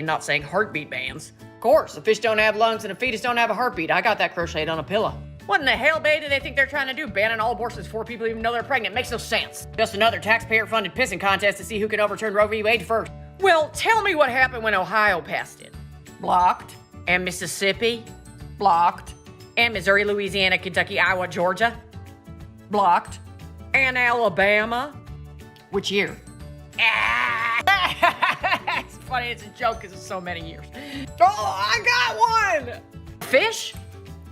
You're not saying heartbeat bans. Of course, a fish don't have lungs and a fetus don't have a heartbeat. I got that crocheted on a pillow. What in the hell, babe, do they think they're trying to do? Banning all abortions before people even know they're pregnant? Makes no sense. Just another taxpayer-funded pissing contest to see who can overturn Roe v. Wade first. Well, tell me what happened when Ohio passed it. Blocked. And Mississippi? Blocked. And Missouri, Louisiana, Kentucky, Iowa, Georgia? Blocked. And Alabama? Which year? It's funny, it's a joke because it's so many years. Oh, I got one! Fish?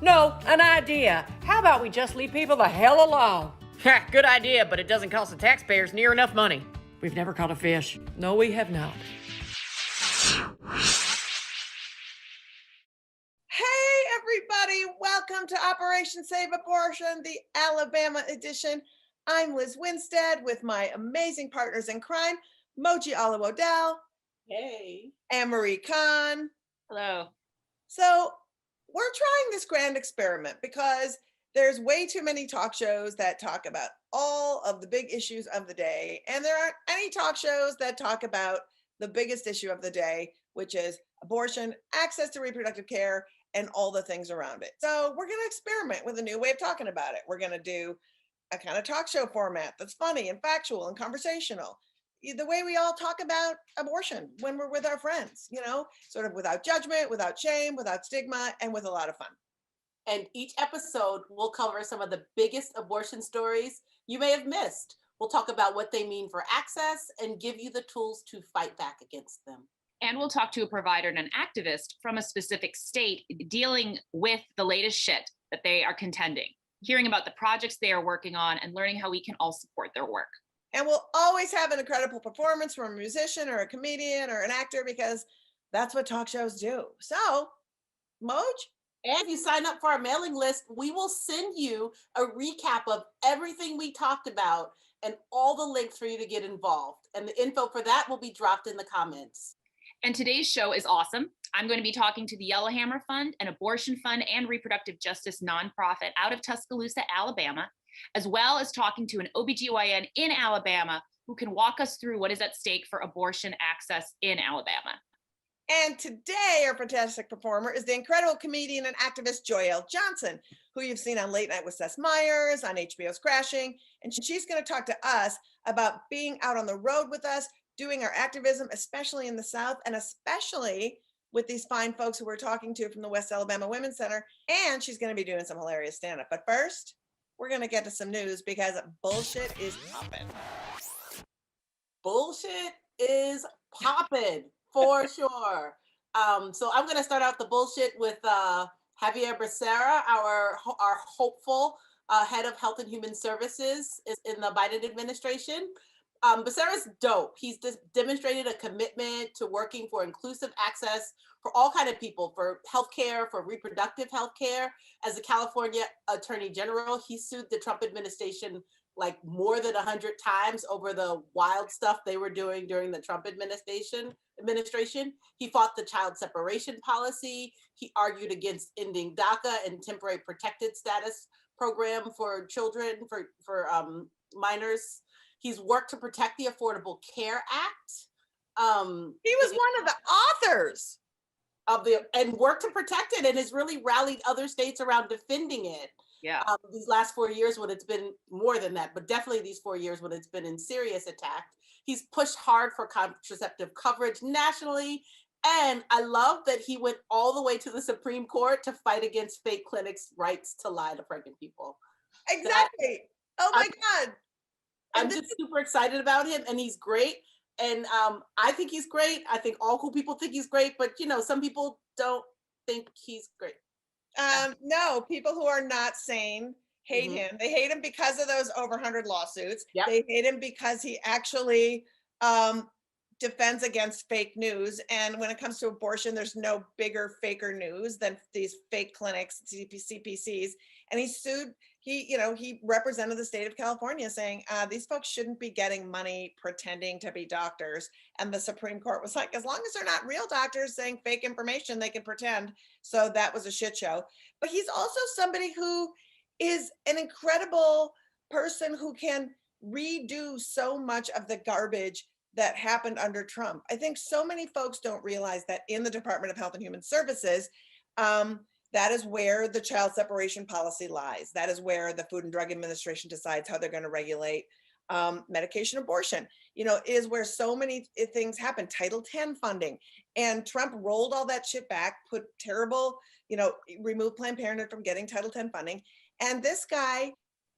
No, an idea. How about we just leave people the hell alone? Ha, good idea, but it doesn't cost the taxpayers near enough money. We've never caught a fish. No, we have not. Hey, everybody. Welcome to Operation Save Abortion, the Alabama edition. I'm Liz Winstead with my amazing partners in crime, Moji Olive-Odell. Hey. And Marie Kahn. Hello. So we're trying this grand experiment because there's way too many talk shows that talk about all of the big issues of the day. And there aren't any talk shows that talk about the biggest issue of the day, which is abortion, access to reproductive care, and all the things around it. So we're going to experiment with a new way of talking about it. We're going to do a kind of talk show format that's funny and factual and conversational. The way we all talk about abortion when we're with our friends, you know, sort of without judgment, without shame, without stigma, and with a lot of fun. And each episode will cover some of the biggest abortion stories you may have missed. We'll talk about what they mean for access and give you the tools to fight back against them. And we'll talk to a provider and an activist from a specific state dealing with the latest shit that they are contending, hearing about the projects they are working on and learning how we can all support their work. And we'll always have an incredible performance from a musician or a comedian or an actor because that's what talk shows do. So, Moj? And if you sign up for our mailing list, we will send you a recap of everything we talked about and all the links for you to get involved. And the info for that will be dropped in the comments. And today's show is awesome. I'm going to be talking to the Yellowhammer Fund, an abortion fund and reproductive justice nonprofit out of Tuscaloosa, Alabama, as well as talking to an OBGYN in Alabama who can walk us through what is at stake for abortion access in Alabama. And today, our fantastic performer is the incredible comedian and activist Joelle Johnson, who you've seen on Late Night with Seth Meyers, on HBO's Crashing. And she's going to talk to us about being out on the road with us, doing our activism, especially in the South, and especially with these fine folks who we're talking to from the West Alabama Women's Center. And she's going to be doing some hilarious stand-up. But first, we're going to get to some news because bullshit is popping. Bullshit is popping for sure. So I'm going to start out the bullshit with Javier Becerra, our hopeful head of Health and Human Services in the Biden administration. Becerra's dope. He's demonstrated a commitment to working for inclusive access for all kinds of people, for healthcare, for reproductive healthcare. As a California Attorney General, he sued the Trump administration like more than 100 times over the wild stuff they were doing during the Trump administration. He fought the child separation policy. He argued against ending DACA and temporary protected status program for children, for minors. He's worked to protect the Affordable Care Act. He was one of the authors and worked to protect it and has really rallied other states around defending it. Yeah. These last 4 years when it's been more than that, but definitely these 4 years when it's been in serious attack. He's pushed hard for contraceptive coverage nationally. And I love that he went all the way to the Supreme Court to fight against fake clinics' rights to lie to pregnant people. Exactly. Oh my God. I'm just super excited about him, and he's great. And I think he's great. I think all cool people think he's great, but you know, some people don't think he's great. No, people who are not sane hate him. They hate him because of those over 100 lawsuits. Yep. They hate him because he actually defends against fake news. And when it comes to abortion, there's no bigger faker news than these fake clinics, CPCs. And he represented the state of California saying these folks shouldn't be getting money pretending to be doctors. And the Supreme Court was like, as long as they're not real doctors saying fake information, they can pretend. So that was a shit show. But he's also somebody who is an incredible person who can redo so much of the garbage that happened under Trump. I think so many folks don't realize that in the Department of Health and Human Services, that is where the child separation policy lies. That is where the Food and Drug Administration decides how they're going to regulate medication abortion. You know, is where so many things happen. Title X funding, and Trump rolled all that shit back, put terrible, you know, removed Planned Parenthood from getting Title X funding. And this guy,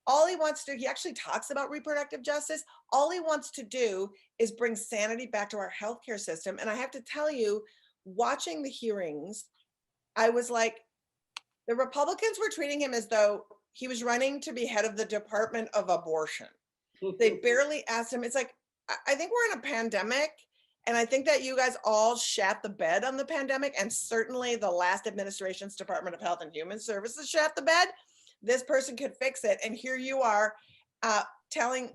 all he wants to do, he actually talks about reproductive justice. All he wants to do is bring sanity back to our healthcare system. And I have to tell you, watching the hearings, I was like, the Republicans were treating him as though he was running to be head of the Department of Abortion. They barely asked him. It's like, I think we're in a pandemic, and I think that you guys all shat the bed on the pandemic, and certainly the last administration's Department of Health and Human Services shat the bed. This person could fix it, and here you are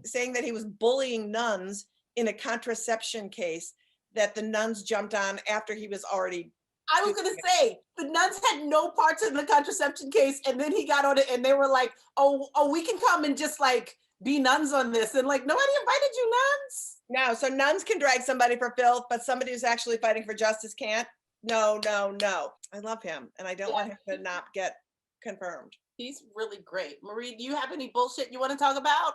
saying that he was bullying nuns in a contraception case that the nuns jumped on after he was already. I was going to say, the nuns had no parts in the contraception case, and then he got on it, and they were like, oh, we can come and just like be nuns on this. And like, nobody invited you, nuns. No, so nuns can drag somebody for filth, but somebody who's actually fighting for justice can't. No. I love him, and I don't want him to not get confirmed. He's really great. Marie, do you have any bullshit you want to talk about?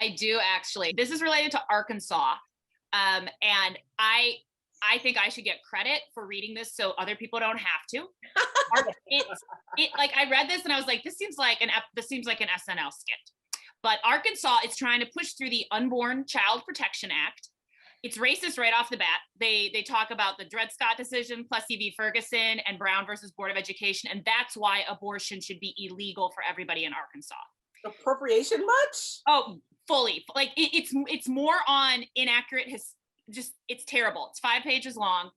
I do, actually. This is related to Arkansas. And I think I should get credit for reading this so other people don't have to. Like, I read this and I was like, this seems like an SNL skit. But Arkansas is trying to push through the Unborn Child Protection Act. It's racist right off the bat. They talk about the Dred Scott decision, Plessy v. Ferguson, and Brown versus Board of Education, and that's why abortion should be illegal for everybody in Arkansas. Appropriation much? Oh, fully. Like, it's more on inaccurate. It's terrible. It's 5 pages long.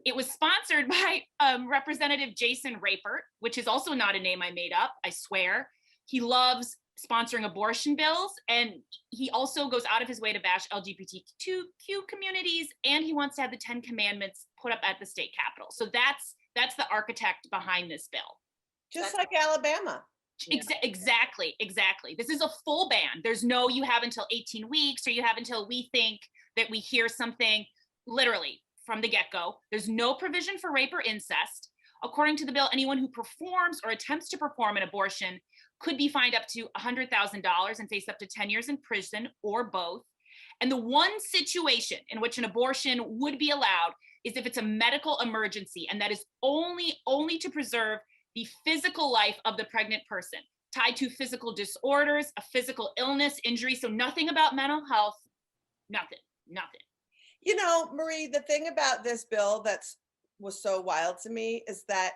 It was sponsored by Representative Jason Rapert, which is also not a name I made up, I swear. He loves sponsoring abortion bills, and he also goes out of his way to bash LGBTQ communities, and he wants to have the 10 Commandments put up at the state capitol. So that's the architect behind this bill. Just like Alabama. Exactly. This is a full ban. There's no, you have until 18 weeks, or you have until we think that we hear something. Literally from the get-go. There's no provision for rape or incest. According to the bill, anyone who performs or attempts to perform an abortion could be fined up to $100,000 and face up to 10 years in prison, or both. And the one situation in which an abortion would be allowed is if it's a medical emergency, and that is only to preserve the physical life of the pregnant person, tied to physical disorders, a physical illness, injury. So nothing about mental health, nothing. You know, Marie, the thing about this bill was so wild to me is that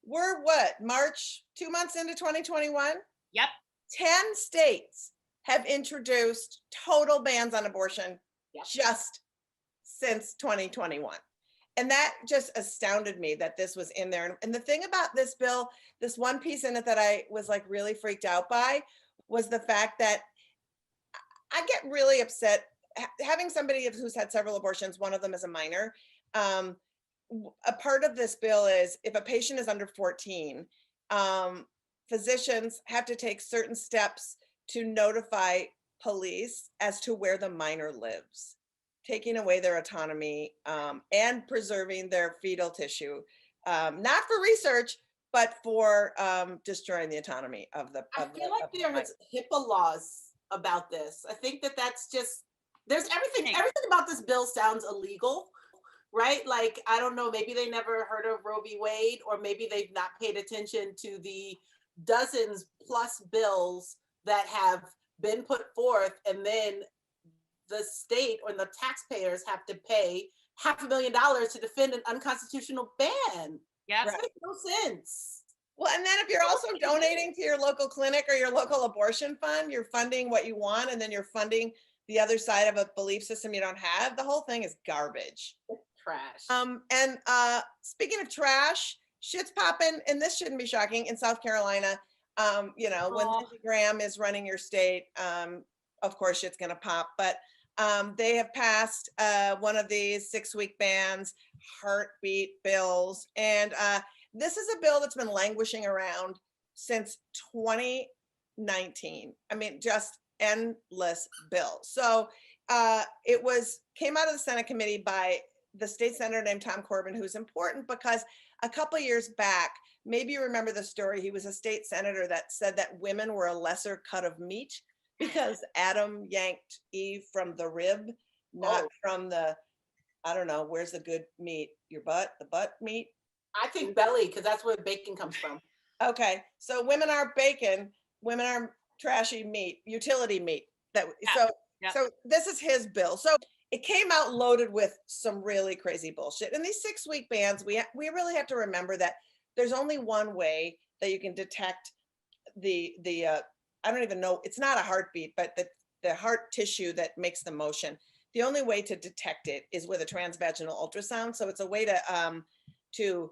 we're March, 2 months into 2021? Yep. 10 states have introduced total bans on abortion just since 2021. And that just astounded me that this was in there. And the thing about this bill, this one piece in it that I was like really freaked out by, was the fact that I get really upset having somebody who's had several abortions, one of them is a minor. A part of this bill is if a patient is under 14, physicians have to take certain steps to notify police as to where the minor lives, taking away their autonomy and preserving their fetal tissue, not for research, but for destroying the autonomy of the. I feel like there was HIPAA laws about this. I think that's just, there's everything about this bill sounds illegal. Right? Like, I don't know, maybe they never heard of Roe v. Wade, or maybe they've not paid attention to the dozens plus bills that have been put forth, and then the state or the taxpayers have to pay $500,000 to defend an unconstitutional ban. Yeah, that makes no sense. Well, and then if you're also donating to your local clinic or your local abortion fund, you're funding what you want, and then you're funding the other side of a belief system you don't have. The whole thing is garbage. Trash. And speaking of trash, shit's popping, and this shouldn't be shocking, in South Carolina. You know, when Lindsey Graham is running your state, of course shit's gonna pop. But they have passed one of these 6-week bans, heartbeat bills, and this is a bill that's been languishing around since 2019. I mean, just endless bills. So it came out of the Senate committee by the state senator named Tom Corbin, who's important because a couple years back, maybe you remember the story, he was a state senator that said that women were a lesser cut of meat because Adam yanked Eve from the rib, not from the, I don't know, where's the good meat? Your butt, the butt meat? I think belly, because that's where bacon comes from. Okay, so women are bacon, women are trashy meat, utility meat. So this is his bill. So it came out loaded with some really crazy bullshit. And these 6-week bans, we really have to remember that there's only one way that you can detect the I don't even know, it's not a heartbeat, but the heart tissue that makes the motion. The only way to detect it is with a transvaginal ultrasound. So it's a way to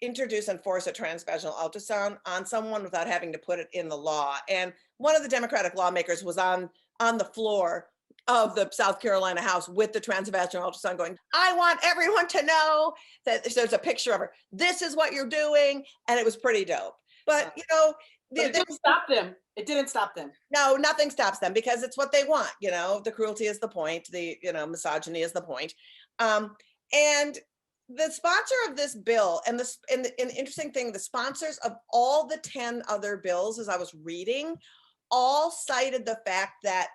introduce and force a transvaginal ultrasound on someone without having to put it in the law. And one of the Democratic lawmakers was on the floor of the South Carolina House with the transvaginal ultrasound going, I want everyone to know that there's a picture of her. This is what you're doing. And it was pretty dope. But, you know, it didn't stop them. It didn't stop them. No, nothing stops them because it's what they want. You know, the cruelty is the point. The, misogyny is the point. And the sponsor of this bill, and the interesting thing, the sponsors of all the 10 other bills, as I was reading, all cited the fact that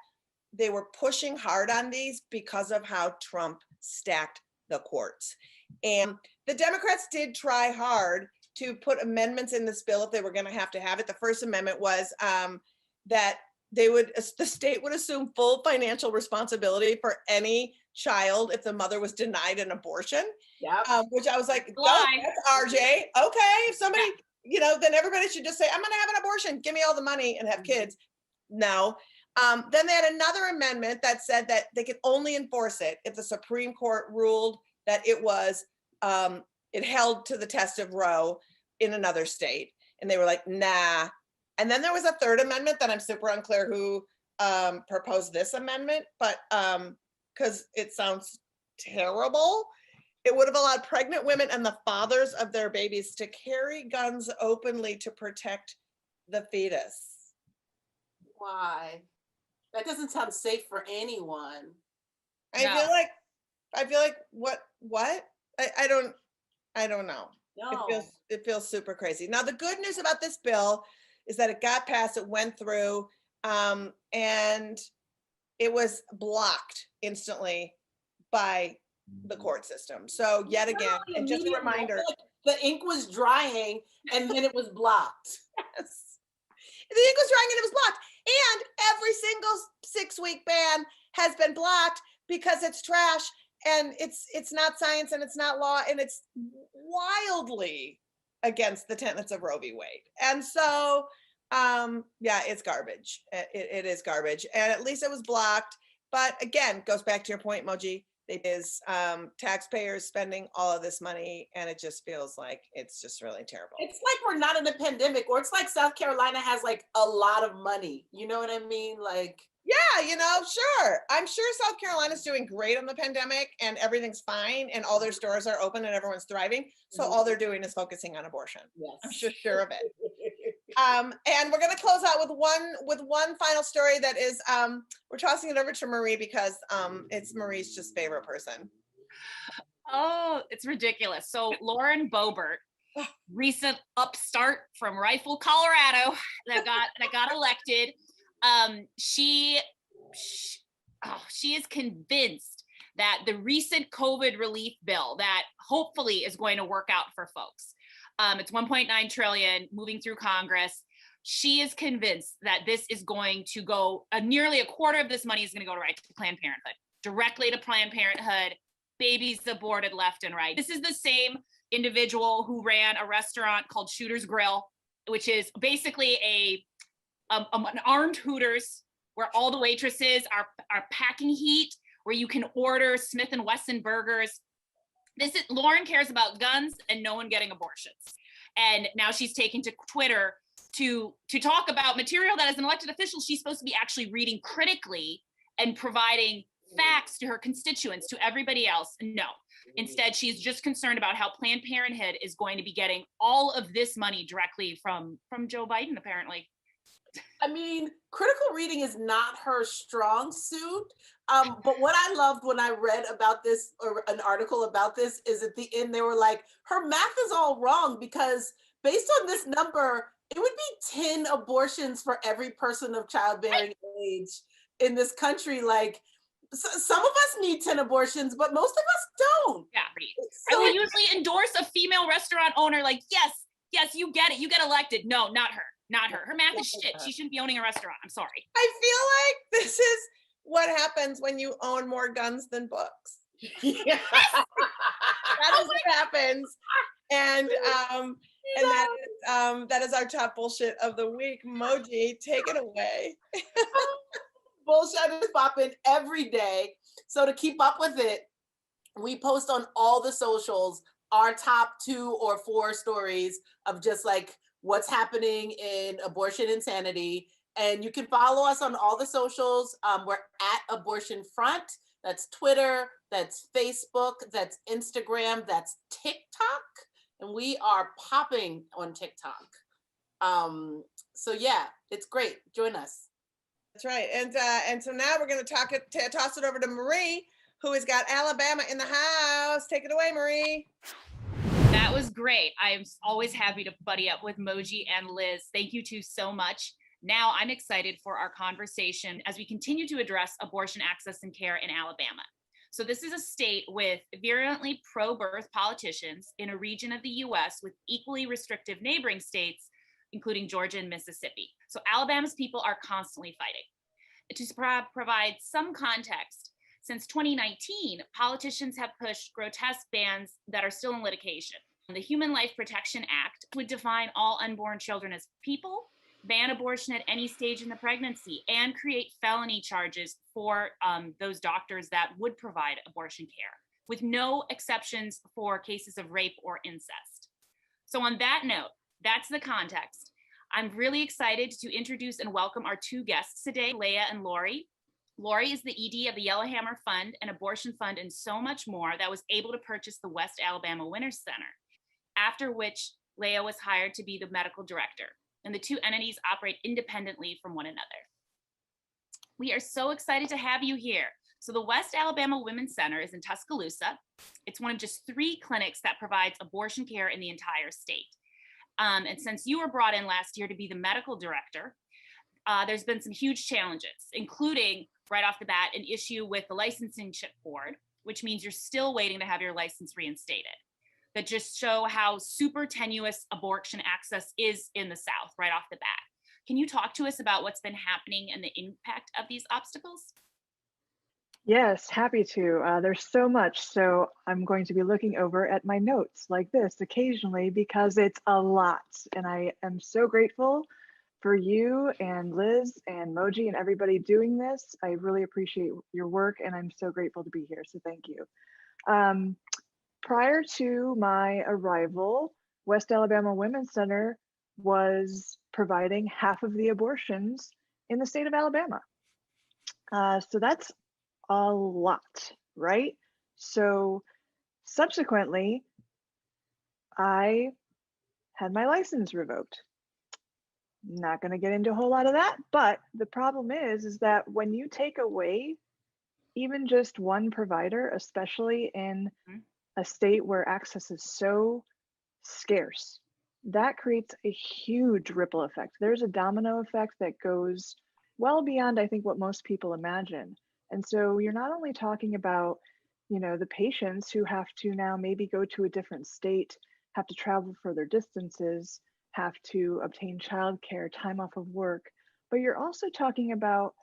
they were pushing hard on these because of how Trump stacked the courts. And the Democrats did try hard to put amendments in this bill if they were going to have it. The first amendment was that the state would assume full financial responsibility for any child if the mother was denied an abortion. Yeah. Which I was like, that's RJ. Okay, if somebody, then everybody should just say, I'm going to have an abortion. Give me all the money and have kids. No. Then they had another amendment that said that they could only enforce it if the Supreme Court ruled that it held to the test of Roe in another state. And they were like, nah. And then there was a third amendment that I'm super unclear who proposed this amendment, but because it sounds terrible. It would have allowed pregnant women and the fathers of their babies to carry guns openly to protect the fetus. Why? That doesn't sound safe for anyone. I feel like what? I don't know. No. It feels super crazy. Now, the good news about this bill is that it got passed, it went through, and it was blocked instantly by the court system. So yet again, and just a reminder. The ink was drying and then it was blocked. Yes. The ink was drying and it was blocked. And every single 6-week ban has been blocked because it's trash and it's not science and it's not law and it's wildly against the tenets of Roe v. Wade. And so, it's garbage. It is garbage. And at least it was blocked. But again, goes back to your point, Moji. It is taxpayers spending all of this money, and it just feels like it's just really terrible. It's like we're not in a pandemic, or it's like South Carolina has like a lot of money. You know what I mean? Like, yeah, sure. I'm sure South Carolina's doing great on the pandemic, and everything's fine, and all their stores are open, and everyone's thriving. So all they're doing is focusing on abortion. Yes. I'm sure of it. And we're going to close out with one final story that is, we're tossing it over to Marie because it's Marie's just favorite person. Oh, it's ridiculous. So Lauren Beaubert, recent upstart from Rifle, Colorado, that got elected. She is convinced that the recent COVID relief bill that hopefully is going to work out for folks. It's 1.9 trillion moving through Congress. She is convinced that this is going to go, nearly a quarter of this money is going to go right to Planned Parenthood, directly to Planned Parenthood, babies aborted left and right. This is the same individual who ran a restaurant called Shooter's Grill, which is basically an armed Hooters where all the waitresses are packing heat, where you can order Smith & Wesson burgers. Lauren cares about guns and no one getting abortions. And now she's taken to Twitter to talk about material that as an elected official, she's supposed to be actually reading critically and providing facts to her constituents, to everybody else. No, instead, she's just concerned about how Planned Parenthood is going to be getting all of this money directly from Joe Biden, apparently. I mean, critical reading is not her strong suit. But what I loved when I read about this or an article about this is at the end, they were like, her math is all wrong because based on this number, it would be 10 abortions for every person of childbearing age in this country. Like, some of us need 10 abortions, but most of us don't. Yeah, right. I So will usually endorse a female restaurant owner like, yes, you get it. You get elected. No, not her. Not her. Her math is shit. She shouldn't be owning a restaurant. I'm sorry. I feel like this is what happens when you own more guns than books. yeah. That is what happens. And that is our top bullshit of the week. Moji, take it away. Bullshit is popping every day. So to keep up with it, we post on all the socials our top 2 or 4 stories of just like what's happening in abortion insanity. And you can follow us on all the socials. We're at Abortion Front. That's Twitter, that's Facebook, that's Instagram, that's TikTok. And we are popping on TikTok. So yeah, it's great. Join us. That's right. And so now we're going to toss it over to Marie, who has got Alabama in the house. Take it away, Marie. That was great. I'm always happy to buddy up with Moji and Liz. Thank you two so much. Now I'm excited for our conversation as we continue to address abortion access and care in Alabama. So this is a state with virulently pro-birth politicians in a region of the US with equally restrictive neighboring states, including Georgia and Mississippi. So Alabama's people are constantly fighting. To provide some context, since 2019, politicians have pushed grotesque bans that are still in litigation. The Human Life Protection Act would define all unborn children as people, ban abortion at any stage in the pregnancy, and create felony charges for those doctors that would provide abortion care, with no exceptions for cases of rape or incest. So on that note, that's the context. I'm really excited to introduce and welcome our 2 guests today, Leah and Lori. Lori is the ED of the Yellowhammer Fund, an abortion fund, and so much more that was able to purchase the West Alabama Women's Center, after which Leah was hired to be the medical director. And the 2 entities operate independently from one another. We are so excited to have you here. So the West Alabama Women's Center is in Tuscaloosa. It's one of just 3 clinics that provides abortion care in the entire state. And since you were brought in last year to be the medical director, there's been some huge challenges, including right off the bat, an issue with the licensing board, which means you're still waiting to have your license reinstated. That just show how super tenuous abortion access is in the South right off the bat. Can you talk to us about what's been happening and the impact of these obstacles? Yes, happy to. There's so much, so I'm going to be looking over at my notes like this occasionally because it's a lot. And I am so grateful for you and Liz and Moji and everybody doing this. I really appreciate your work and I'm so grateful to be here, so thank you. Prior to my arrival, West Alabama Women's Center was providing half of the abortions in the state of Alabama. So that's a lot, right? So subsequently, I had my license revoked. Not going to get into a whole lot of that, but the problem is that when you take away even just one provider, especially in a state where access is so scarce, that creates a huge ripple effect. There's a domino effect that goes well beyond, I think, what most people imagine. And so you're not only talking about, you know, the patients who have to now maybe go to a different state, have to travel further distances, have to obtain childcare, time off of work, but you're also talking about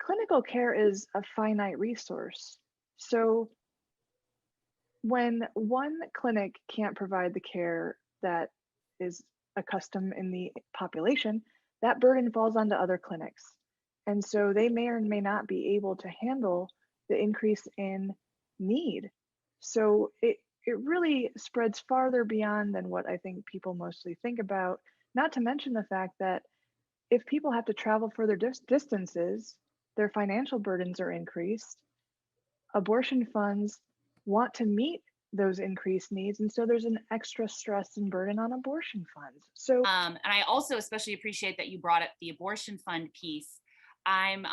clinical care is a finite resource. So when one clinic can't provide the care that is accustomed in the population, that burden falls onto other clinics. And so they may or may not be able to handle the increase in need. So it really spreads farther beyond than what I think people mostly think about, not to mention the fact that if people have to travel further distances, their financial burdens are increased. Abortion funds want to meet those increased needs. And so there's an extra stress and burden on abortion funds. So And I also especially appreciate that you brought up the abortion fund piece. I'm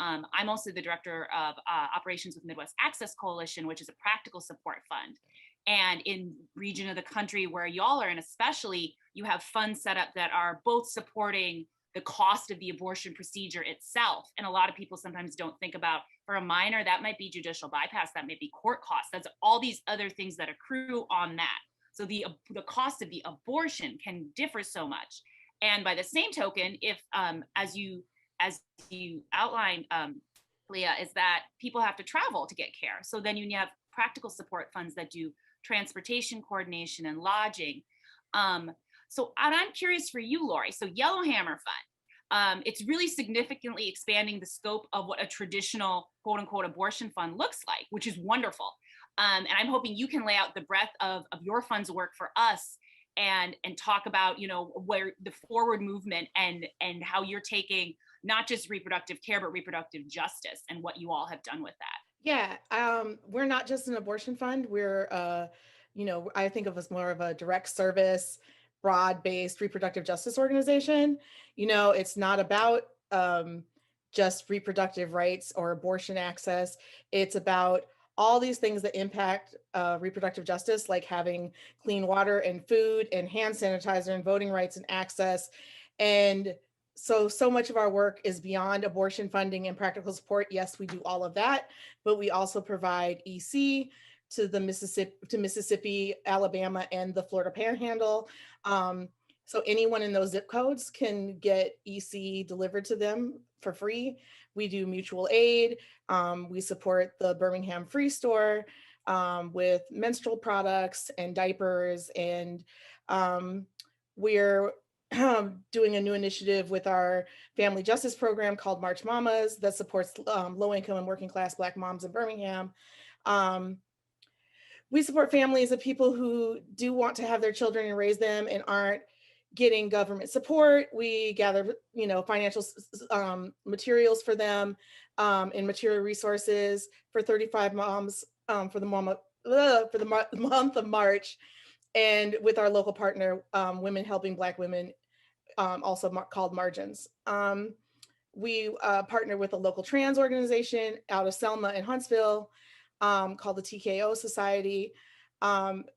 also the director of operations with Midwest Access Coalition, which is a practical support fund. And in region of the country where y'all are in, especially, you have funds set up that are both supporting the cost of the abortion procedure itself. And a lot of people sometimes don't think about, for a minor, that might be judicial bypass, that may be court costs. That's all these other things that accrue on that. So the cost of the abortion can differ so much. And by the same token, if as you outlined, Leah, is that people have to travel to get care. So then you have practical support funds that do transportation coordination and lodging. So I'm curious for you, Lori. So Yellowhammer Fund, it's really significantly expanding the scope of what a traditional quote unquote abortion fund looks like, which is wonderful. And I'm hoping you can lay out the breadth of your fund's work for us and talk about, where the forward movement and how you're taking not just reproductive care, but reproductive justice and what you all have done with that. Yeah, we're not just an abortion fund. We're, I think of us more of a direct service, broad-based reproductive justice organization. It's not about just reproductive rights or abortion access. It's about all these things that impact reproductive justice, like having clean water and food and hand sanitizer and voting rights and access. And so much of our work is beyond abortion funding and practical support. Yes, we do all of that, but we also provide EC to Mississippi, Alabama, and the Florida Panhandle. So anyone in those zip codes can get EC delivered to them for free. We do mutual aid. We support the Birmingham Free Store with menstrual products and diapers. And we're doing a new initiative with our family justice program called March Mamas that supports low-income and working class Black moms in Birmingham. We support families of people who do want to have their children and raise them and aren't getting government support. We gather, financial materials for them and material resources for 35 moms for the month of March, and with our local partner, Women Helping Black Women, also called Margins. We partner with a local trans organization out of Selma and Huntsville called the TKO Society.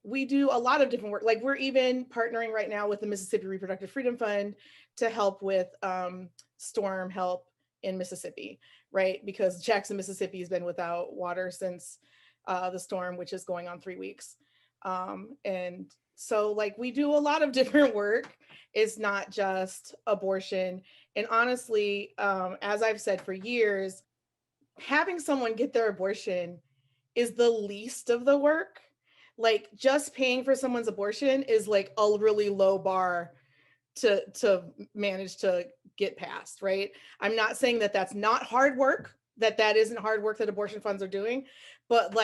We do a lot of different work. Like, we're even partnering right now with the Mississippi Reproductive Freedom Fund to help with storm help in Mississippi, right? Because Jackson, Mississippi has been without water since the storm, which is going on 3 weeks. And so, we do a lot of different work. It's not just abortion. And honestly, as I've said for years, having someone get their abortion is the least of the work. Just paying for someone's abortion is a really low bar to manage to get past, right? I'm not saying that that's not hard work, that isn't hard work that abortion funds are doing, but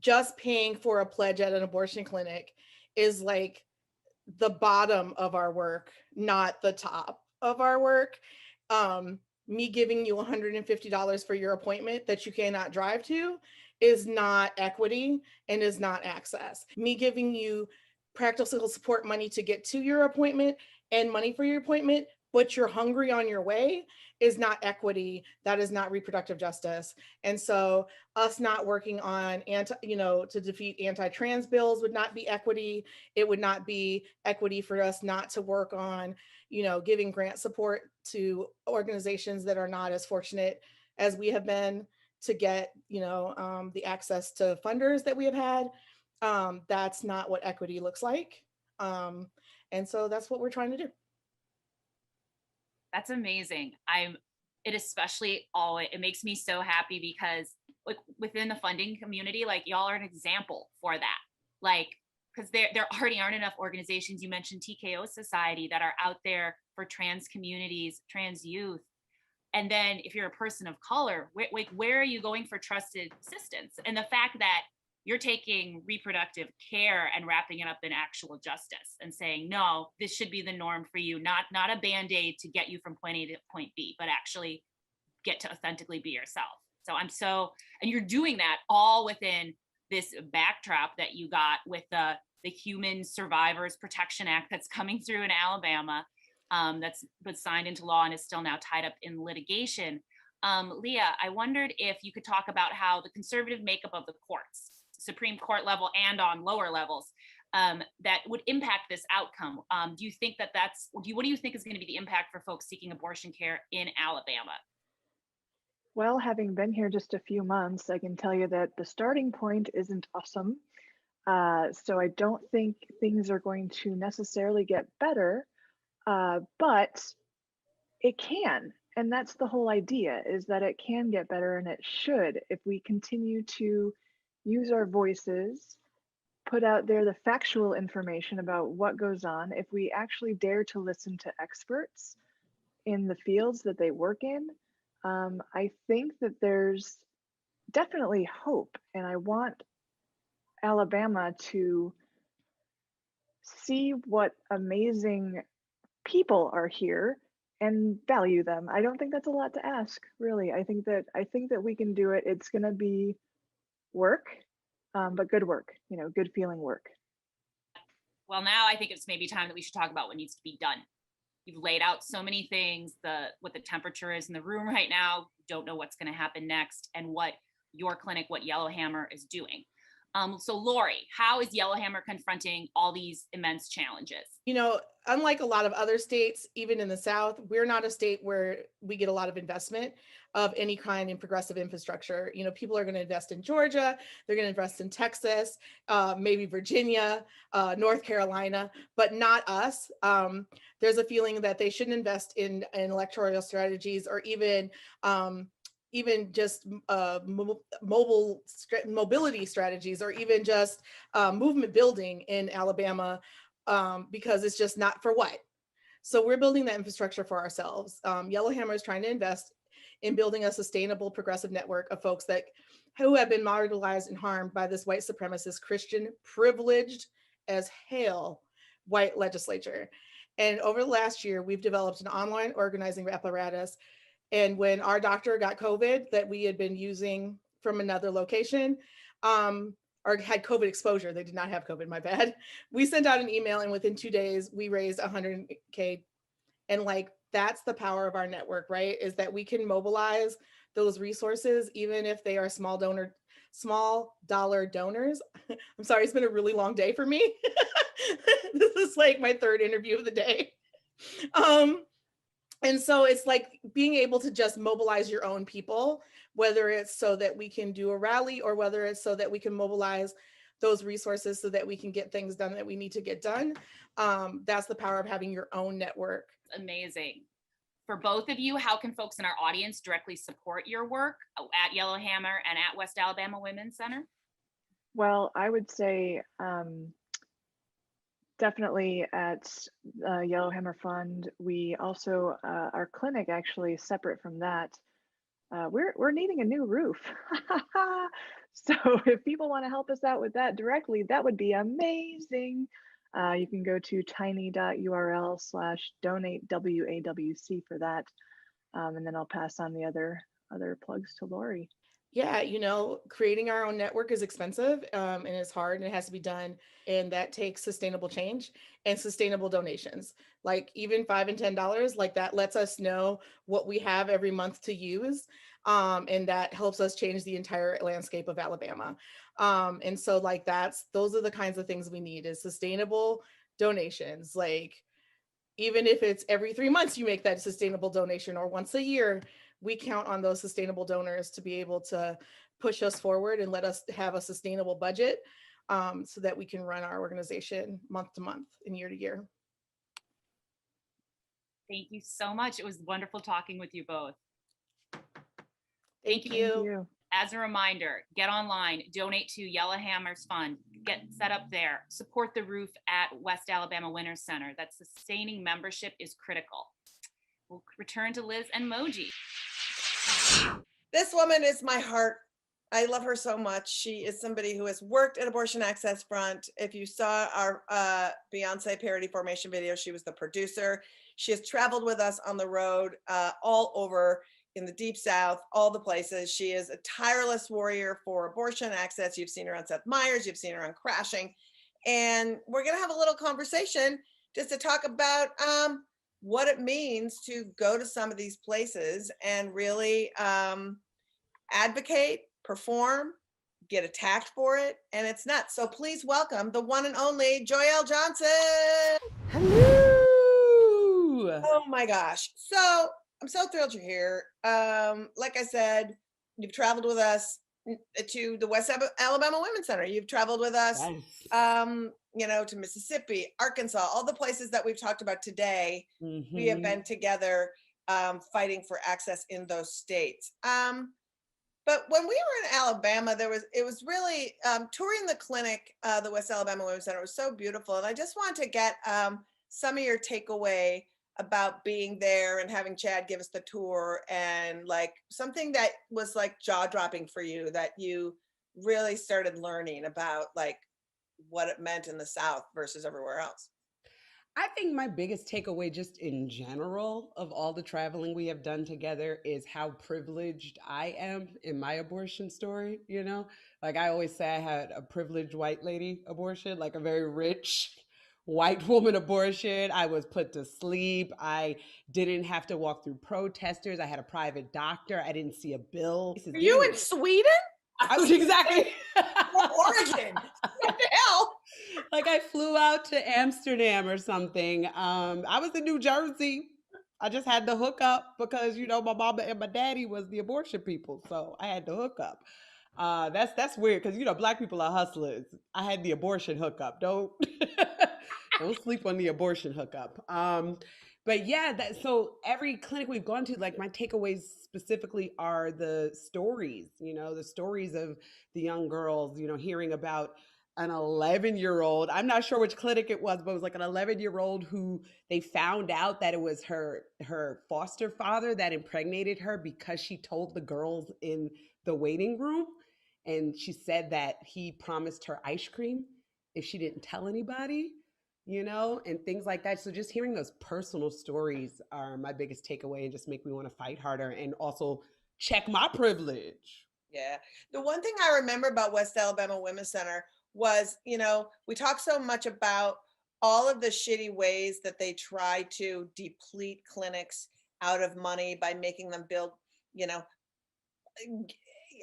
just paying for a pledge at an abortion clinic is the bottom of our work, not the top of our work. Me giving you $150 for your appointment that you cannot drive to is not equity and is not access. Me giving you practical support money to get to your appointment and money for your appointment, but you're hungry on your way, is not equity. That is not reproductive justice. And so us not working on to defeat anti-trans bills would not be equity. It would not be equity for us not to work on, giving grant support to organizations that are not as fortunate as we have been to get, the access to funders that we have had. That's not what equity looks like. And so that's what we're trying to do. That's amazing. It makes me so happy because within the funding community, y'all are an example for that. Because there already aren't enough organizations. You mentioned TKO Society that are out there for trans communities, trans youth. And then if you're a person of color, where are you going for trusted assistance? And the fact that you're taking reproductive care and wrapping it up in actual justice and saying, no, this should be the norm for you, not a Band-Aid to get you from point A to point B, but actually get to authentically be yourself. And you're doing that all within this backdrop that you got with the Human Survivors Protection Act that's coming through in Alabama, that's been signed into law and is still now tied up in litigation. Leah, I wondered if you could talk about how the conservative makeup of the courts, Supreme Court level and on lower levels, that would impact this outcome. Do you think that what do you think is going to be the impact for folks seeking abortion care in Alabama? Well, having been here just a few months, I can tell you that the starting point isn't awesome. So I don't think things are going to necessarily get better, but it can. And that's the whole idea, is that it can get better, and it should, if we continue to use our voices, put out there the factual information about what goes on, if we actually dare to listen to experts in the fields that they work in. I think that there's definitely hope, and I want Alabama to see what amazing people are here and value them. I don't think that's a lot to ask, really. I think that we can do it. It's going to be work, but good work, good feeling work. Well, now I think it's maybe time that we should talk about what needs to be done. You've laid out so many things, what the temperature is in the room right now, don't know what's going to happen next, and what your clinic, what Yellowhammer is doing. So Lori, how is Yellowhammer confronting all these immense challenges? Unlike a lot of other states, even in the South, we're not a state where we get a lot of investment of any kind in progressive infrastructure. People are going to invest in Georgia, they're going to invest in Texas, maybe Virginia, North Carolina, but not us. There's a feeling that they shouldn't invest in electoral strategies, or even just mobility strategies, or even just movement building in Alabama, because it's just not for what. So we're building that infrastructure for ourselves. Yellowhammer is trying to invest in building a sustainable progressive network of folks who have been marginalized and harmed by this white supremacist, Christian, privileged as hell white legislature. And over the last year, we've developed an online organizing apparatus. And when our doctor got COVID that we had been using from another location, or had COVID exposure, they did not have COVID, my bad. We sent out an email, and within 2 days, we raised $100K. And that's the power of our network, right? Is that we can mobilize those resources, even if they are small dollar donors. I'm sorry, it's been a really long day for me. This is my third interview of the day. And so it's being able to just mobilize your own people, whether it's so that we can do a rally, or whether it's so that we can mobilize those resources so that we can get things done that we need to get done. That's the power of having your own network. Amazing. For both of you, how can folks in our audience directly support your work at Yellowhammer and at West Alabama Women's Center? Well, I would say definitely at Yellowhammer Fund. We also, our clinic actually separate from that, we're needing a new roof. So if people want to help us out with that directly, that would be amazing. You can go to tiny.url/donate WAWC for that. And then I'll pass on the other plugs to Lori. Yeah, creating our own network is expensive, and it's hard, and it has to be done. And that takes sustainable change and sustainable donations, even $5 and $10, that lets us know what we have every month to use. And that helps us change the entire landscape of Alabama. And so those are the kinds of things we need, is sustainable donations. Even if it's every 3 months you make that sustainable donation, or once a year, we count on those sustainable donors to be able to push us forward and let us have a sustainable budget, so that we can run our organization month to month and year to year. Thank you so much. It was wonderful talking with you both. Thank you. As a reminder, get online, donate to Yellowhammer's fund, get set up there, support the roof at West Alabama Women's Center. That sustaining membership is critical. We'll return to Liz and Moji. This woman is my heart. I love her so much. She is somebody who has worked at Abortion Access Front. If you saw our Beyonce parody formation video, she was the producer. She has traveled with us on the road all over in the Deep South, all the places. She is a tireless warrior for abortion access. You've seen her on Seth Meyers, you've seen her on Crashing. And we're going to have a little conversation just to talk about what it means to go to some of these places and really advocate, perform, get attacked for it, and it's nuts. So please welcome the one and only Joelle Johnson. Hello. Oh my gosh. So I'm so thrilled you're here. Like I said, you've traveled with us to the West Alabama Women's Center. You've traveled with us, Yes. to Mississippi, Arkansas, all the places that we've talked about today. We have Mhm. been together fighting for access in those states. But when we were in Alabama, it was really touring the clinic, the West Alabama Women's Center was so beautiful. And I just wanted to get some of your takeaway about being there and having Chad give us the tour, and like something that was like jaw dropping for you that you really started learning about, like what it meant in the South versus everywhere else. I think my biggest takeaway, just in general, of all the traveling we have done together is how privileged I am in my abortion story. Like I always say, I had a privileged white lady abortion, like a very rich white woman abortion. I was put to sleep. I didn't have to walk through protesters. I had a private doctor. I didn't see a bill. Are you in Sweden? I was exactly. Or Oregon? What the hell? Like I flew out to Amsterdam or something. I was in New Jersey. I just had to hook up because my mama and my daddy was the abortion people, so I had to hook up. That's weird because black people are hustlers. I had the abortion hookup. Don't don't sleep on the abortion hookup. But yeah, so every clinic we've gone to, like my takeaways specifically are the stories. The stories of the young girls. Hearing about an 11-year-old. I'm not sure which clinic it was, but it was like an 11-year-old who they found out that it was her foster father that impregnated her because she told the girls in the waiting room. And she said that he promised her ice cream if she didn't tell anybody, and things like that. So just hearing those personal stories are my biggest takeaway and just make me want to fight harder and also check my privilege. Yeah. The one thing I remember about West Alabama Women's Center was, we talk so much about all of the shitty ways that they try to deplete clinics out of money by making them build,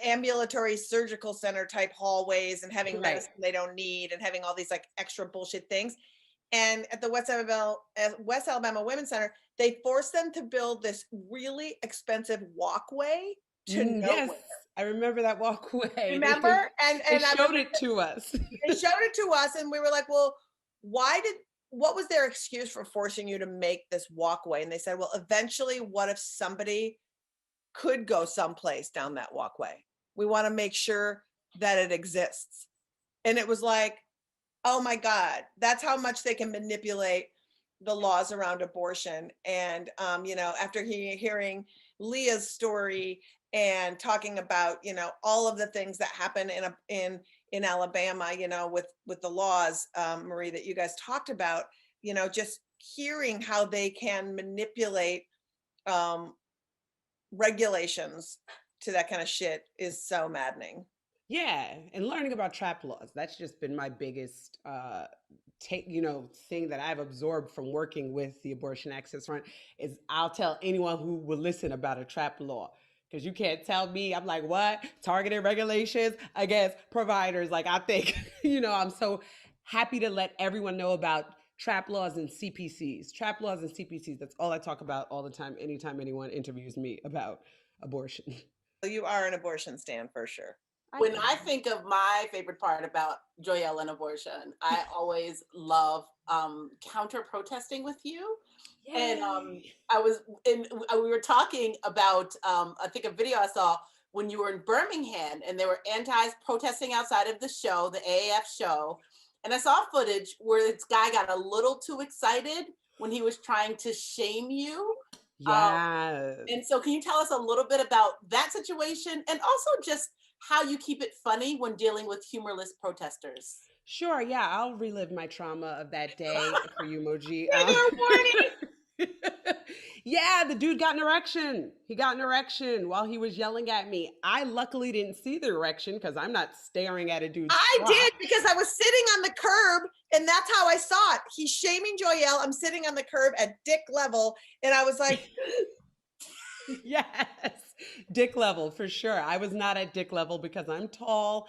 ambulatory surgical center type hallways and having Right. medicine they don't need and having all these like extra bullshit things. And at the West Alabama Women's Center, they forced them to build this really expensive walkway to Yes, nowhere. I remember that walkway. Remember? And They I showed remember it to us. they showed it to us, and we were like, well, what was their excuse for forcing you to make this walkway? And they said, well, eventually, what if somebody could go someplace down that walkway? We want to make sure that it exists. And it was like, oh my God, that's how much they can manipulate the laws around abortion. And after hearing Leah's story and talking about all of the things that happen in Alabama, with the laws, Marie, that you guys talked about, just hearing how they can manipulate regulations to that kind of shit is so maddening. Yeah, and learning about trap laws. That's just been my biggest thing that I've absorbed from working with the abortion access front is I'll tell anyone who will listen about a trap law. Because you can't tell me, I'm like, what? Targeted regulations against providers. Like, I think, I'm so happy to let everyone know about trap laws and CPCs. Trap laws and CPCs. That's all I talk about all the time, anytime anyone interviews me about abortion. So you are an abortion stan for sure. When I think of my favorite part about Joelle and abortion, I always love counter protesting with you. Yay. And we were talking about I think a video I saw when you were in Birmingham and there were antis protesting outside of the show, the AAF show. And I saw footage where this guy got a little too excited when he was trying to shame you. Yes. And so can you tell us a little bit about that situation and also just how you keep it funny when dealing with humorless protesters? Sure, yeah, I'll relive my trauma of that day for you, Moji. Trigger warning. Yeah, the dude got an erection. He got an erection while he was yelling at me. I luckily didn't see the erection because I'm not staring at a dude's I crotch. did because I was sitting on the curb and that's how I saw it. He's shaming Joelle. I'm sitting on the curb at dick level. And I was like, Yes, dick level for sure. I was not at dick level because I'm tall.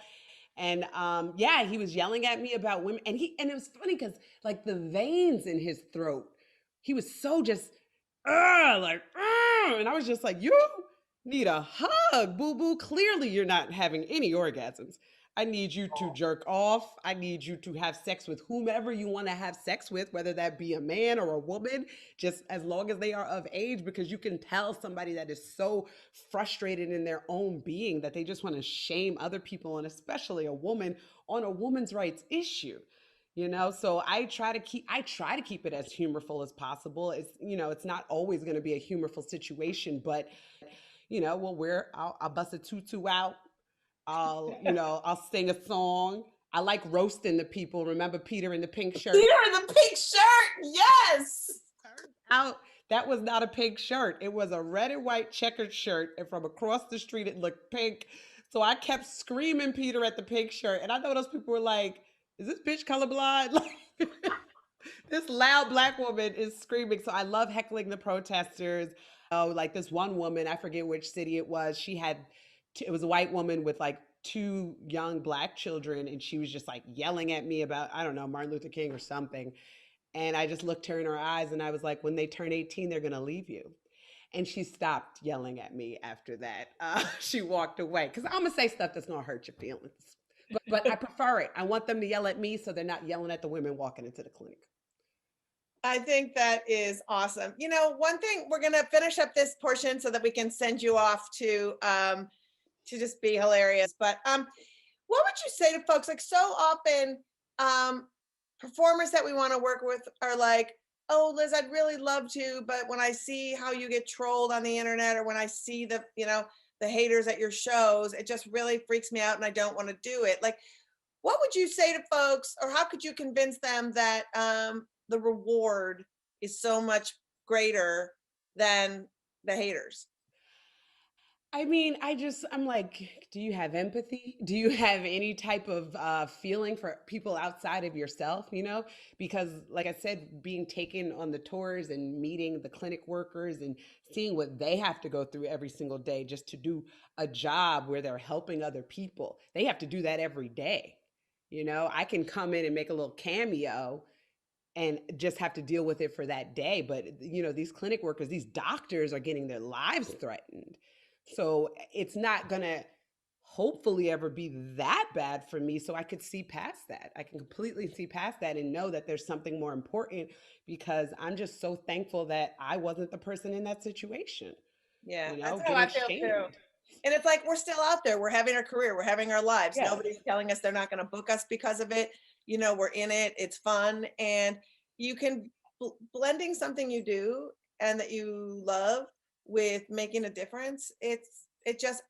And yeah, he was yelling at me about women. And it was funny because like the veins in his throat, he was so just like, and I was just like, you need a hug, boo boo. Clearly, you're not having any orgasms. I need you to jerk off. I need you to have sex with whomever you want to have sex with, whether that be a man or a woman, just as long as they are of age, because you can tell somebody that is so frustrated in their own being that they just want to shame other people, and especially a woman, on a woman's rights issue. So I try to keep it as humorful as possible. It's not always going to be a humorful situation, but I'll bust a tutu out. I'll sing a song. I like roasting the people. Remember Peter in the pink shirt? Peter in the pink shirt. Yes. Out. That was not a pink shirt. It was a red and white checkered shirt, and from across the street it looked pink. So I kept screaming Peter at the pink shirt, and I know those people were like, "Is this bitch colorblind?" Like, this loud black woman is screaming. So I love heckling the protesters. Oh, like this one woman, I forget which city it was. It was a white woman with like two young black children, and she was just like yelling at me about, I don't know, Martin Luther King or something. And I just looked her in her eyes and I was like, when they turn 18, they're going to leave you. And she stopped yelling at me after that. She walked away because I'm going to say stuff that's going to hurt your feelings. But I prefer it. I want them to yell at me so they're not yelling at the women walking into the clinic. I think that is awesome. One thing, we're going to finish up this portion so that we can send you off to just be hilarious. But what would you say to folks? Like, so often performers that we want to work with are like, oh, Liz, I'd really love to, but when I see how you get trolled on the internet, or when I see the haters at your shows, it just really freaks me out and I don't want to do it. Like, what would you say to folks, or how could you convince them that the reward is so much greater than the haters? I mean, I'm like, do you have empathy? Do you have any type of feeling for people outside of yourself? Because like I said, being taken on the tours and meeting the clinic workers and seeing what they have to go through every single day just to do a job where they're helping other people. They have to do that every day. I can come in and make a little cameo and just have to deal with it for that day. But, these clinic workers, these doctors are getting their lives threatened. So it's not going to hopefully ever be that bad for me. So I could see past that. I can completely see past that and know that there's something more important, because I'm just so thankful that I wasn't the person in that situation. Yeah, that's how getting I feel shamed. too. And it's like, we're still out there. We're having our career. We're having our lives. Yeah. Nobody's telling us they're not going to book us because of it. We're in it. It's fun. And you can blending something you do and that you love with making a difference. It just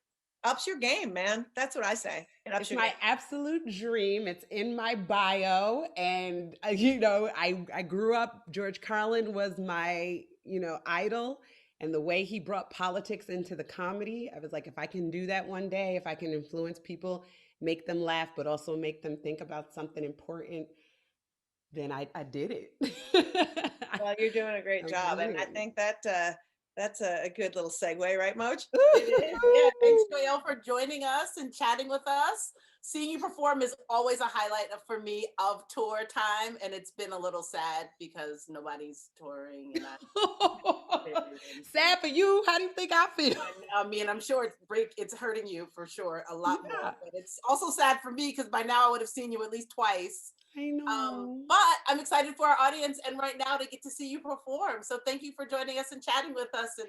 ups your game, man. That's what I say. It's my absolute dream. It's in my bio. And, I grew up, George Carlin was my, idol. And the way he brought politics into the comedy, I was like, if I can do that one day, if I can influence people, make them laugh, but also make them think about something important, then I did it. Well, you're doing a great job. And I think that that's a good little segue, right, Moj? Yeah, thanks, Joelle, for joining us and chatting with us. Seeing you perform is always a highlight for me of tour time, and it's been a little sad because nobody's touring. And sad for you. How do you think I feel? I mean, I'm sure it's hurting you for sure a lot more, but it's also sad for me because by now I would have seen you at least twice. I know. But I'm excited for our audience and right now to get to see you perform. So thank you for joining us and chatting with us, and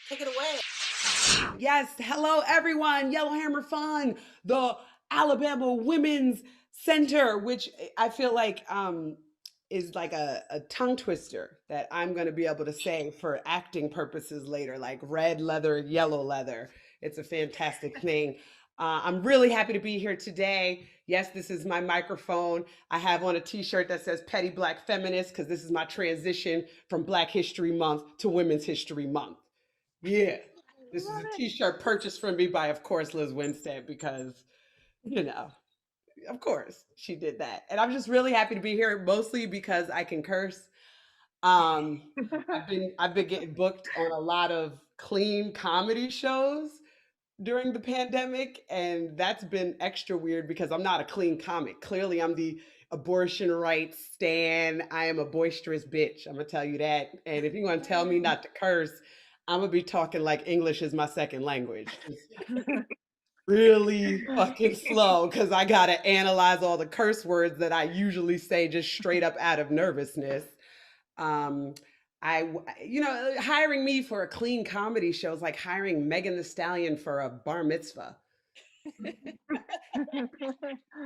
take it away. Yes. Hello, everyone. Yellowhammer Fun, the Alabama Women's Center, which I feel like is like a tongue twister that I'm going to be able to say for acting purposes later, like red leather, yellow leather. It's a fantastic thing. I'm really happy to be here today. Yes, this is my microphone. I have on a t-shirt that says Petty Black Feminist because this is my transition from Black History Month to Women's History Month. Yeah, this is a t-shirt purchased from me by, of course, Liz Winstead because, you know, of course she did that. And I'm just really happy to be here, mostly because I can curse. I've been getting booked on a lot of clean comedy shows during the pandemic, and that's been extra weird because I'm not a clean comic. Clearly, I'm the abortion rights stan. I am a boisterous bitch. I'm gonna tell you that. And if you're gonna tell me not to curse, I'm gonna be talking like English is my second language. Just really fucking slow because I gotta analyze all the curse words that I usually say just straight up out of nervousness. Um, hiring me for a clean comedy show is like hiring Megan Thee Stallion for a bar mitzvah. And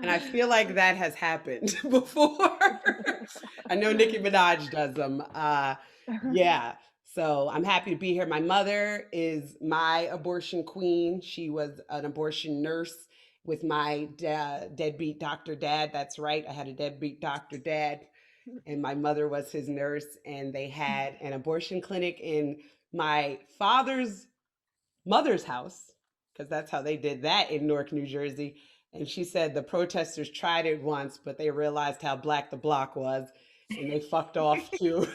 I feel like that has happened before. I know Nicki Minaj does them. Yeah. So I'm happy to be here. My mother is my abortion queen. She was an abortion nurse with my deadbeat doctor dad. That's right. I had a deadbeat doctor dad, and my mother was his nurse. And they had an abortion clinic in my father's mother's house, because that's how they did that in Newark, New Jersey. And she said the protesters tried it once, but they realized how black the block was, and they fucked off to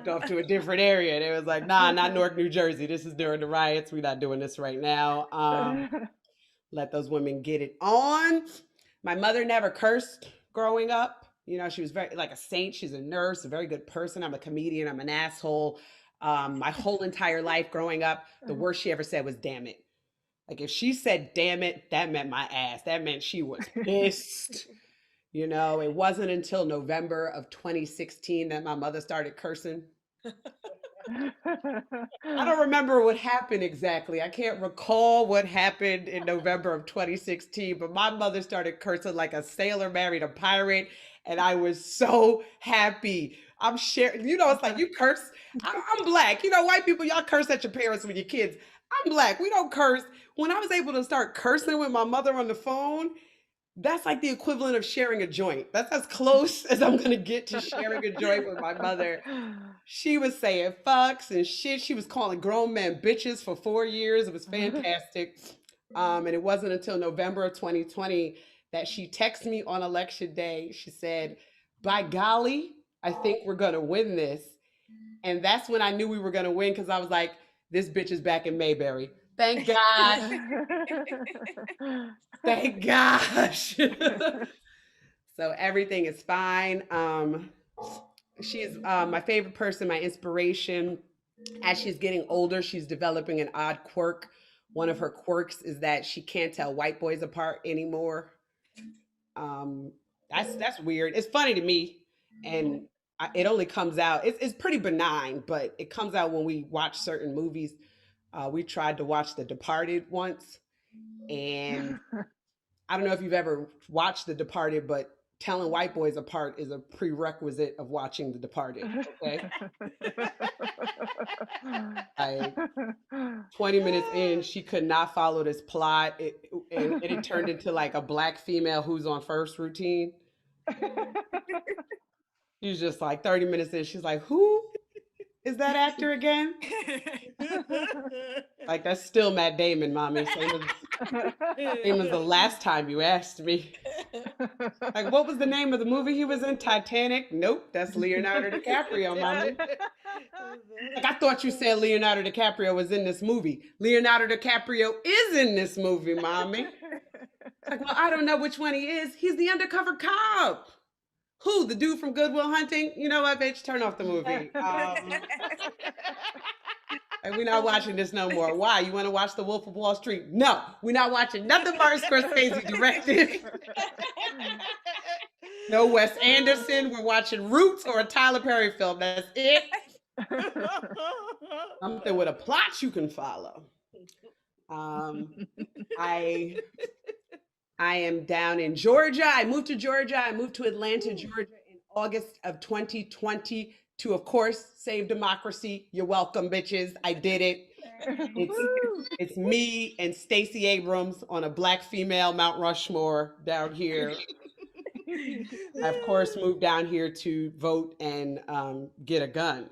off to a different area. And it was like, nah, not Newark, New Jersey. This is during the riots. We're not doing this right now. Let those women get it on. My mother never cursed growing up. You know, she was very like a saint. She's a nurse, a very good person. I'm a comedian. I'm an asshole. My whole entire life growing up, the worst she ever said was damn it. Like if she said damn it, that meant my ass. That meant she was pissed. You know, it wasn't until November of 2016 that my mother started cursing. I don't remember what happened exactly. I can't recall what happened in November of 2016, but my mother started cursing like a sailor married a pirate, and I was so happy. I'm sharing, you know, it's like you curse. I'm black. You know, white people, y'all curse at your parents when you're kids. I'm black. We don't curse. When I was able to start cursing with my mother on the phone, that's like the equivalent of sharing a joint. That's as close as I'm gonna get to sharing a joint with my mother. She was saying fucks and shit. She was calling grown men bitches for 4 years. It was fantastic. And it wasn't until November of 2020 that she texted me on election day. She said, by golly, I think we're gonna win this. And that's when I knew we were gonna win, because I was like, this bitch is back in Mayberry. Thank God. Thank gosh. So everything is fine. She's my favorite person, my inspiration. As she's getting older, she's developing an odd quirk. One of her quirks is that she can't tell white boys apart anymore. That's weird. It's funny to me, and it only comes out. It's pretty benign, but it comes out when we watch certain movies. We tried to watch The Departed once, and I don't know if you've ever watched The Departed, but telling white boys apart is a prerequisite of watching The Departed. Okay. 20 minutes in, she could not follow this plot. And it turned into like a black female who's on first routine. She was just like 30 minutes in, she's like, who is that actor again? Like, that's still Matt Damon, mommy. Same as the last time you asked me. Like, what was the name of the movie he was in? Titanic? Nope, that's Leonardo DiCaprio, mommy. Like, I thought you said Leonardo DiCaprio was in this movie. Leonardo DiCaprio is in this movie, mommy. Like, well, I don't know which one he is. He's the undercover cop. Who? The dude from Good Will Hunting? You know what, bitch? Turn off the movie. And we're not watching this no more. Why? You want to watch The Wolf of Wall Street? No, we're not watching nothing Martin Scorsese directed. No Wes Anderson. We're watching Roots or a Tyler Perry film. That's it. Something with a plot you can follow. I am down in Georgia. I moved to Georgia. I moved to Atlanta, Georgia in August of 2020 to, of course, save democracy. You're welcome, bitches. I did it. It's me and Stacey Abrams on a black female Mount Rushmore down here. I, of course, moved down here to vote and get a gun.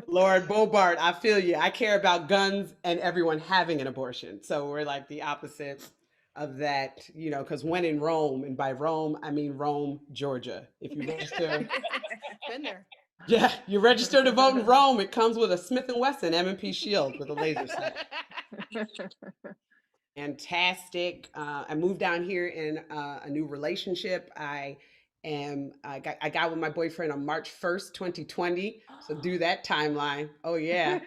Lord Beaubert, I feel you. I care about guns and everyone having an abortion. So we're like the opposite of that, you know, because when in Rome, and by Rome, I mean Rome, Georgia. If you register, Been there. yeah, you register to vote in Rome, it comes with a Smith & Wesson M&P shield with a laser sight. Fantastic. I moved down here in a new relationship. I got with my boyfriend on March 1st, 2020. So do that timeline. Oh yeah.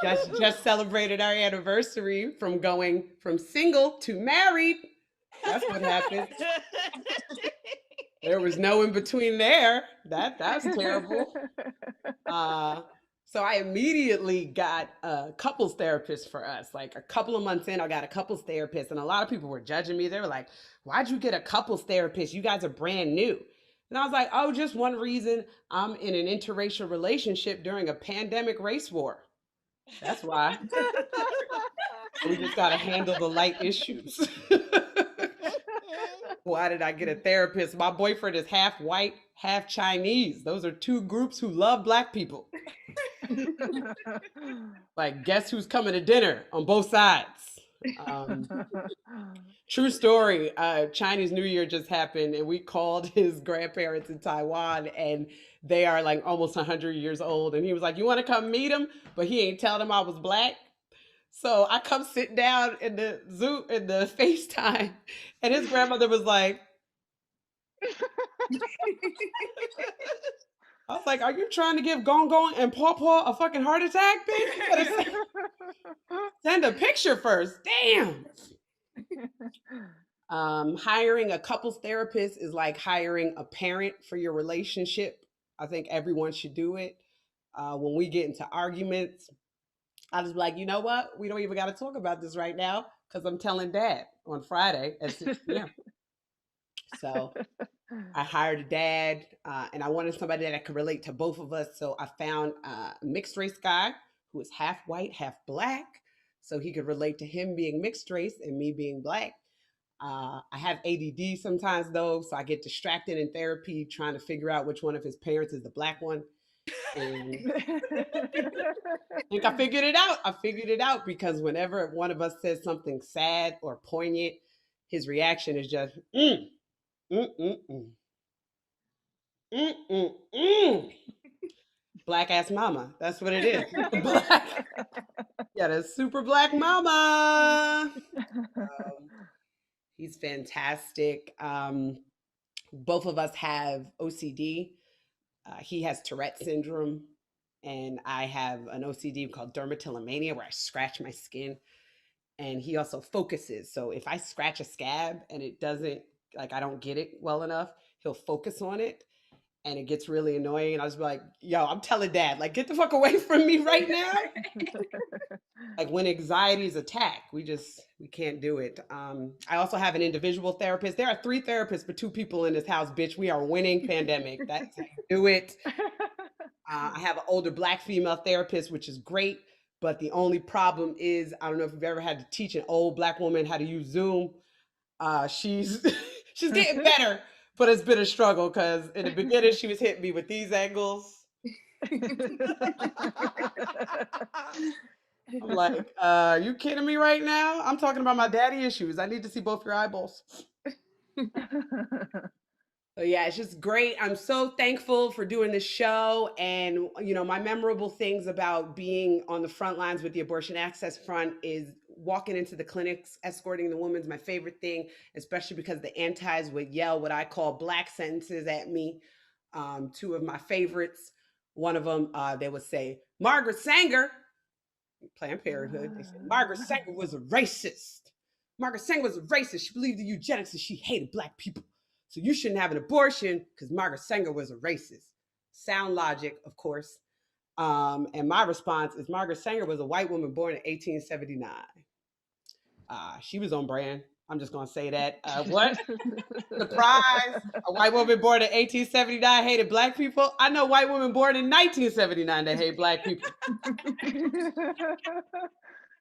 Just celebrated our anniversary from going from single to married. That's what happened. There was no in between there. That's terrible. So I immediately got a couples therapist for us. Like a couple of months in, I got a couples therapist, and a lot of people were judging me. They were like, "Why'd you get a couples therapist? You guys are brand new." And I was like, "Oh, just one reason. I'm in an interracial relationship during a pandemic race war. That's why. We just got to handle the light issues." Why did I get a therapist? My boyfriend is half white, half Chinese. Those are two groups who love Black people. Like, guess who's coming to dinner on both sides? True story. Chinese New Year just happened, and we called his grandparents in Taiwan, and they are like almost 100 years old. And he was like, "You want to come meet him?" But he ain't tell them I was Black. So I come sit down in the Zoom in the FaceTime, and his grandmother was like, I was like, "Are you trying to give Gong Gong and Paw Paw a fucking heart attack, bitch? You better send a picture first." Damn. Hiring a couples therapist is like hiring a parent for your relationship. I think everyone should do it. When we get into arguments, I just be like, "You know what? We don't even got to talk about this right now because I'm telling Dad on Friday at 6 p.m." So I hired a dad, and I wanted somebody that could relate to both of us. So I found a mixed race guy who is half white, half Black, so he could relate to him being mixed race and me being Black. I have ADD sometimes though, so I get distracted in therapy trying to figure out which one of his parents is the Black one. And I think I figured it out. I figured it out because whenever one of us says something sad or poignant, his reaction is just, mm, mm, mm, mm. Mm, mm, mm. Black ass mama. That's what it is. Black. Yeah, the super Black mama. He's fantastic. Both of us have OCD. He has Tourette syndrome, and I have an OCD called dermatillomania, where I scratch my skin. And he also focuses. So if I scratch a scab and it doesn't, like, I don't get it well enough, he'll focus on it. And it gets really annoying. And I was like, "Yo, I'm telling Dad, like, get the fuck away from me right now." Like when anxiety is attacked, we can't do it. I also have an individual therapist. There are 3 therapists for 2 people in this house, bitch. We are winning pandemic. That's how you do it. I have an older Black female therapist, which is great. But the only problem is, I don't know if you've ever had to teach an old Black woman how to use Zoom. She's she's getting better, but it's been a struggle because in the beginning she was hitting me with these angles. I'm like, you kidding me right now? I'm talking about my daddy issues. I need to see both your eyeballs. So yeah, it's just great. I'm so thankful for doing this show. And, you know, my memorable things about being on the front lines with the abortion access front is walking into the clinics, escorting the woman's my favorite thing, especially because the antis would yell what I call Black sentences at me. 2 of my favorites. One of them, they would say, "Margaret Sanger," Planned Parenthood. They said, "Margaret Sanger was a racist. Margaret Sanger was a racist. She believed in eugenics and she hated Black people. So you shouldn't have an abortion because Margaret Sanger was a racist." Sound logic, of course. And my response is Margaret Sanger was a white woman born in 1879. She was on brand. I'm just gonna say that. What? Surprise! A white woman born in 1879 hated black people. I know white women born in 1979 that hate black people.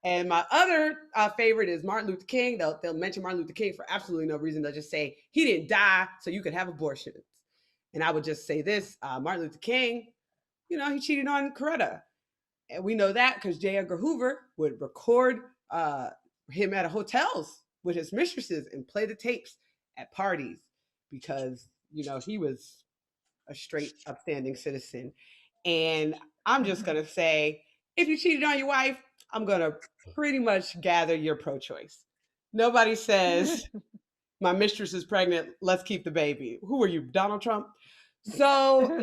And my other favorite is Martin Luther King. They'll mention Martin Luther King for absolutely no reason. They'll just say he didn't die so you could have abortions. And I would just say this: Martin Luther King, he cheated on Coretta, and we know that because J. Edgar Hoover would record him at hotels with his mistresses and play the tapes at parties because he was a straight upstanding citizen. And I'm just gonna say, if you cheated on your wife, I'm gonna pretty much gather you're pro-choice. Nobody says my mistress is pregnant, let's keep the baby. Who are you, Donald Trump? So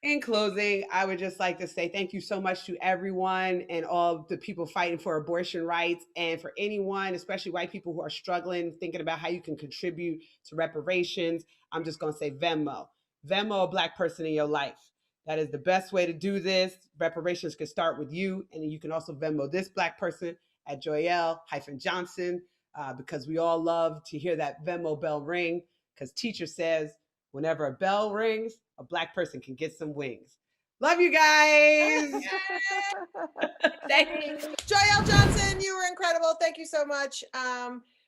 in closing, I would just like to say thank you so much to everyone and all the people fighting for abortion rights, and for anyone, especially white people who are struggling, thinking about how you can contribute to reparations. I'm just going to say Venmo. Venmo a black person in your life. That is the best way to do this. Reparations can start with you, and then you can also Venmo this black person at Joelle Johnson, because we all love to hear that Venmo bell ring, because teacher says whenever a bell rings, a black person can get some wings. Love you guys. Thank you. Joelle Johnson, you were incredible. Thank you so much.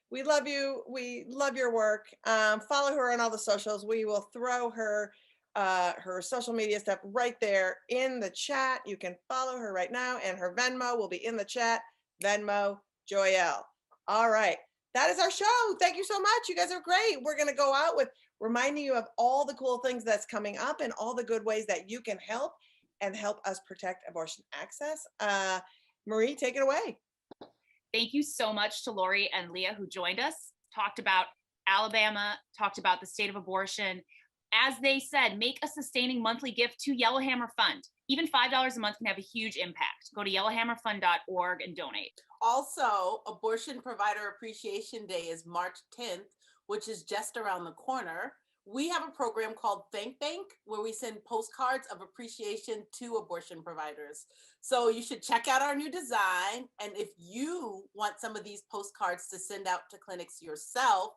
We love you. We love your work. Follow her on all the socials. We will throw her social media stuff right there in the chat. You can follow her right now, and her Venmo will be in the chat. Venmo Joelle. All right. That is our show. Thank you so much. You guys are great. We're going to go out with reminding you of all the cool things that's coming up and all the good ways that you can help us protect abortion access. Marie, take it away. Thank you so much to Lori and Leah who joined us, talked about Alabama, talked about the state of abortion. As they said, make a sustaining monthly gift to Yellowhammer Fund. Even $5 a month can have a huge impact. Go to yellowhammerfund.org and donate. Also, Abortion Provider Appreciation Day is March 10th, which is just around the corner. We have a program called Thank Bank, where we send postcards of appreciation to abortion providers. So you should check out our new design. And if you want some of these postcards to send out to clinics yourself,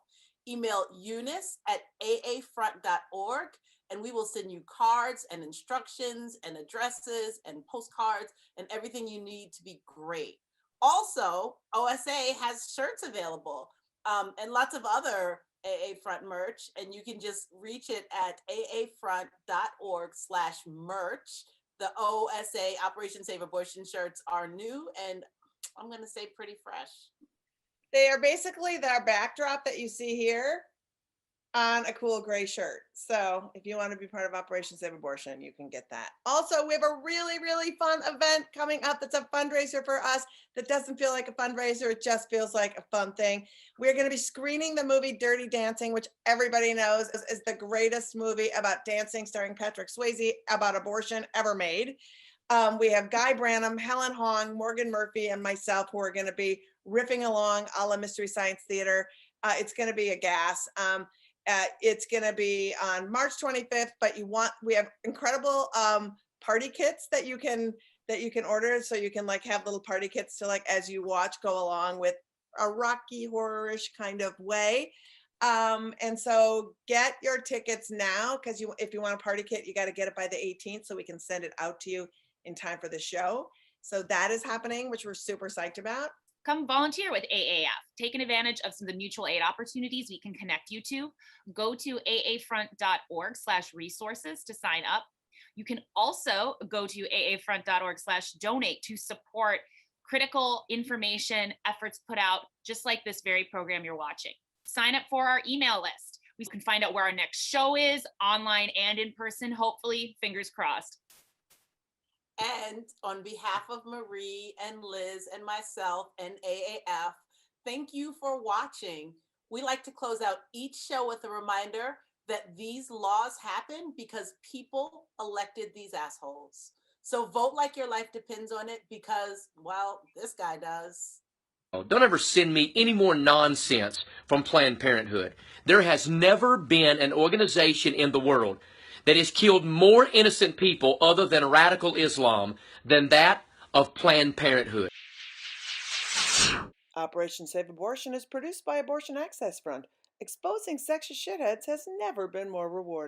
email eunice@aafront.org, and we will send you cards and instructions and addresses and postcards and everything you need to be great. Also, OSA has shirts available and lots of other AA Front merch, and you can just reach it at aafront.org/merch. The OSA Operation Save Abortion shirts are new and I'm going to say pretty fresh. They are basically their backdrop that you see here on a cool gray shirt. So if you want to be part of Operation Save Abortion, you can get that. Also, we have a really, really fun event coming up that's a fundraiser for us that doesn't feel like a fundraiser. It just feels like a fun thing. We're going to be screening the movie Dirty Dancing, which everybody knows is the greatest movie about dancing starring Patrick Swayze about abortion ever made. We have Guy Branum, Helen Hong, Morgan Murphy, and myself who are going to be riffing along a la Mystery Science Theater. It's going to be a gas. It's going to be on March 25th, but we have incredible party kits that you can order, so you can like have little party kits to like as you watch go along with a Rocky horror-ish kind of way. And so get your tickets now, because if you want a party kit, you got to get it by the 18th so we can send it out to you in time for the show. So that is happening, which we're super psyched about. Come volunteer with AAF. Taking advantage of some of the mutual aid opportunities we can connect you to. Go to aafront.org/resources to sign up. You can also go to aafront.org/donate to support critical information efforts put out, just like this very program you're watching. Sign up for our email list. We can find out where our next show is, online and in person, hopefully, fingers crossed. And on behalf of Marie and Liz and myself and AAF, thank you for watching. We like to close out each show with a reminder that these laws happen because people elected these assholes. So vote like your life depends on it, because, well, this guy does. Don't ever send me any more nonsense from Planned Parenthood. There has never been an organization in the world that has killed more innocent people other than radical Islam than that of Planned Parenthood. Operation Save Abortion is produced by Abortion Access Front. Exposing sexist shitheads has never been more rewarding.